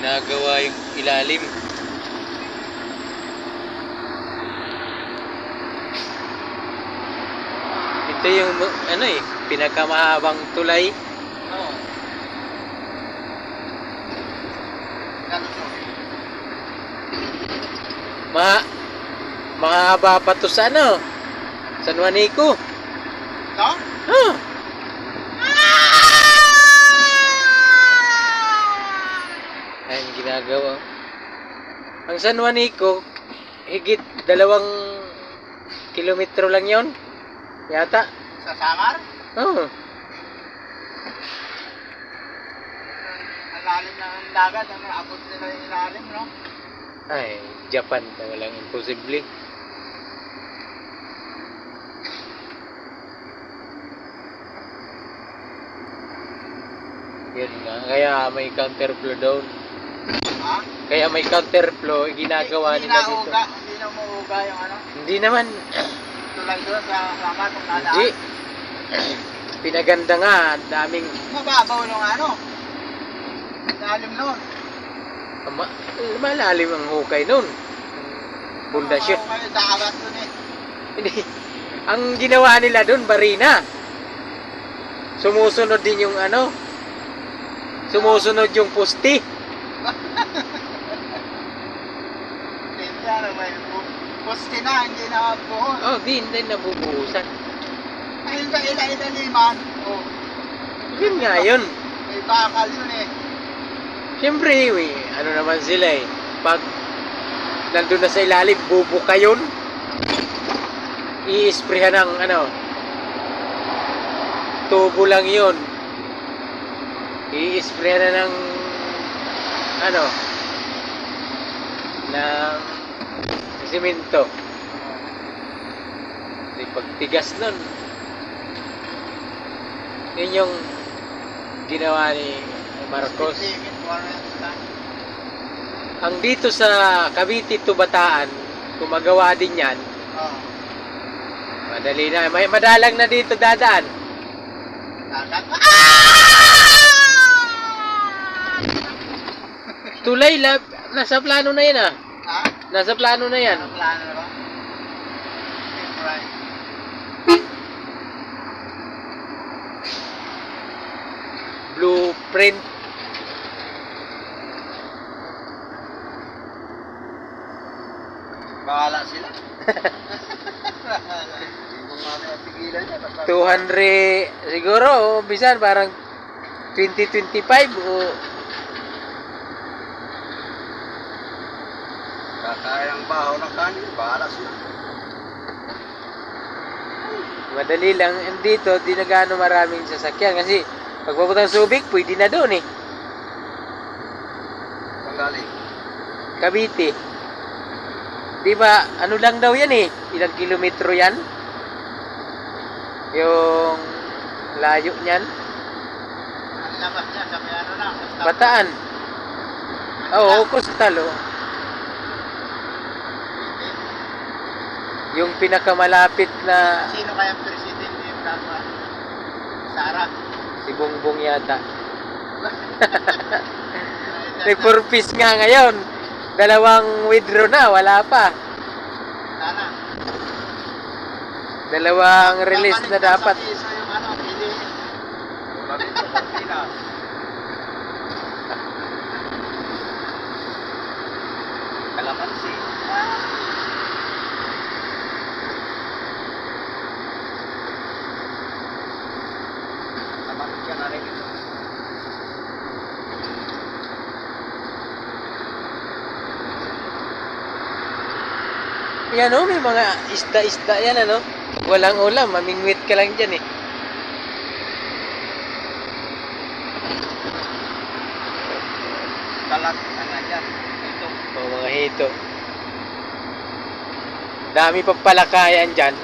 Ginagawa yung ilalim. Ito yung ano eh, pinakamahabang tulay. Oo. Ganun to. Mahaba pa to sa ano? San Juanico. Ito? Huh. Ayan ginagawa. Ang San Juanico, higit 2 kilometro lang yon yata. Sa Samar? Oh. Ang lalim ng dagat, ano, abot nila yung ilalim, no? Ay, Japan na walang imposible. Yun nga, kaya may counterflow doon. Ha? Kaya may counterflow, ginagawa Hindi nila na dito. uga, hindi na mauuga yung ano? Hindi naman. Tulad doon sa Samar kung nadaan. Hindi. Pinaganda nga, daming Mababaw nung ano? Lalim nun. malalim ang hukay nun. Bundasyon. Oo, kayo, dagat dun eh. Hindi. Ang ginawa nila doon, barina. Sumusunod din yung ano. Sumusunod yung poste. Hindi na, may poste na, hindi na buhon. Oh, hindi nabubuhusan. Ayun ka, ila-ilaliman. Oh, Yun nga yun. may bakal yun eh. Siyempre, ano naman sila eh. Pag nandun na sa ilalim, bubuka yun. I-sprayhan ng ano. Tubo lang yun. I-sprayhan na ng ano. Ng simento. Kasi pagtigas nun. Yun yung ginawa ni Marcos. Limit, Ang dito sa Cavite to Bataan, kung magawa din yan, oh, madali na. May madalang na dito dadaan. dagat. Tulay, nasa plano na yan ah. Ha? Nasa plano na yan. Anong plano ba? Right. Blueprint. Bahala sila. Kung mamaya pigilan niya, basta 200 siguro, o bisan parang 2025 o kakayang bahaw ng kanin, bahala sila. madali lang. Dito, di na gaano maraming sasakyan kasi pag papuntang Subic, pwede na doon eh. Panggaling. Cavite. Di ba, ano lang daw yan eh? Ilang kilometro yan? Yung layo niyan? Ang labas niya sa may ano lang. sa Bataan. Oo, coastal oh. Yung pinakamalapit na Sino kayang presidente yung dapat? Sara. si Bongbong yata. May purpose nga ngayon. 2 withdraw na, wala pa. Sana. 2 release na dapat. Sa piso yung ano, pili. Wala dito, Pilipinas. Kalamansi. Naman siya na rin ito. Yan oh, may mga isda-isda yan ano. Walang ulam, mamingwit ka lang dyan eh. Talag, ano yan? Ito. O mga hito. Dami pa palakayan dyan.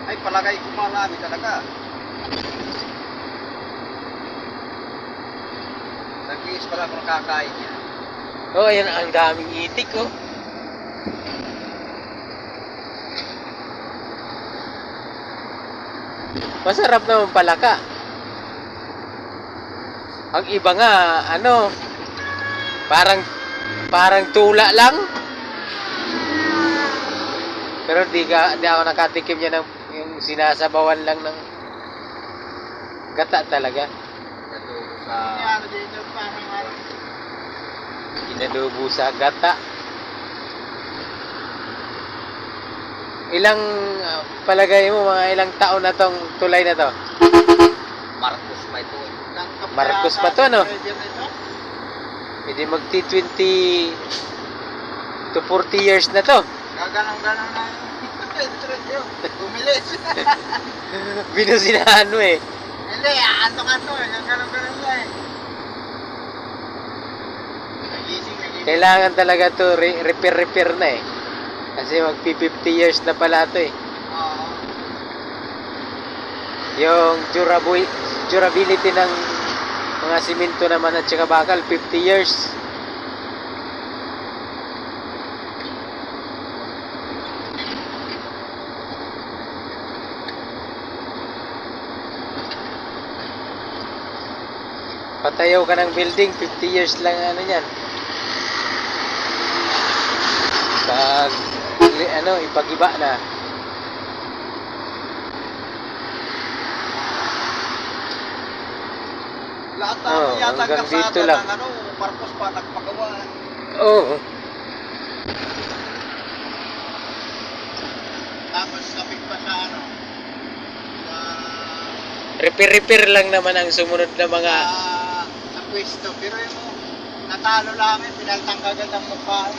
Ay, palagay ko marami talaga. Nag-iis pala ako nakakain yan. Oh, ayan ang daming itik oh. Masarap naman palaka. Ang iba nga, ano, Parang tula lang. Pero di ako nakatikim niya ng yung sinasabawan lang ng gata talaga. Natubo sa... Hindi ano dito, parang ano. Inadubo sa gata. Ilang palagay mo mga ilang taon na tong tulay na to? Marcos pa ito. Tangkap Marcos kaya pa to, no? pwede nito. Hindi magti 20 to 40 years na to. Gaganong-ganon na yun. Interest yun. Bumilis. Binusinahan mo eh. Hindi, antok-antok. Gaganong-ganon na eh. Nagising. Kailangan talaga to repair na eh. Kasi magpi 50 years na pala to eh. Oo. Yung durability ng mga simento naman at saka bakal 50 years. Patayaw ka ng building, 50 years lang ano yan. Pag ipagiba na. Lahat na Oo, yata hanggang kasada dito lang. ng ano, Marcos pa nagpagawa. Oo. Tapos kapit pa sa ano. Sa... Repair lang naman ang sumunod na mga sa pwesto. Pero yung natalo lang eh, pinaltang kagad ang mukha eh.